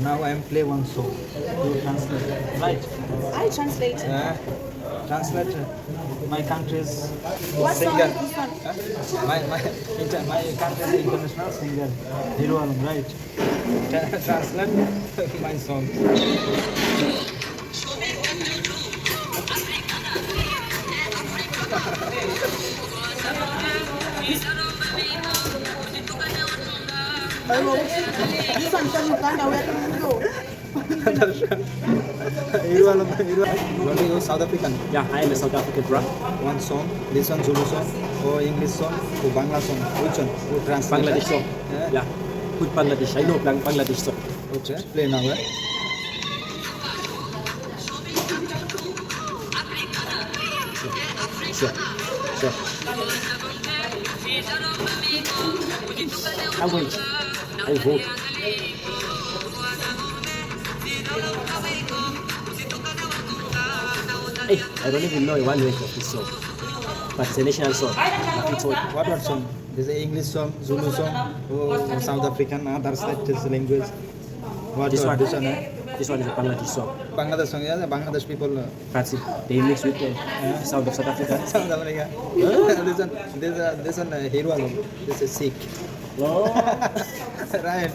Now I am play one song. You translate, right? I translate. Translate my country's What song singer. is this one? My country's international singer, Hero Alam, right? Translate my song. This one from Uganda. Where can you go? Hero Alam, Hero Alam. You South African. Yeah, I am a South African rap. One song, this one Zulu song, or English song, or Bangla song. Which one? You translate. Bangladesh song. Yeah. Yeah, good Bangladesh. I know Bangladesh song. Okay. Play now. Sure, sure. I wait. I vote. Hey, I don't even know one word of this song, but it's a national song. It's all. What song? This is English song, Zulu song, or South African, other state language. What This word? one. This one, This one is a Bangladesh song. Bangladesh song, yeah, Bangladesh people. That's it. They mix with the sound of South Africa. South Africa. This one, Hero Alam. This is Sikh. Oh. Right.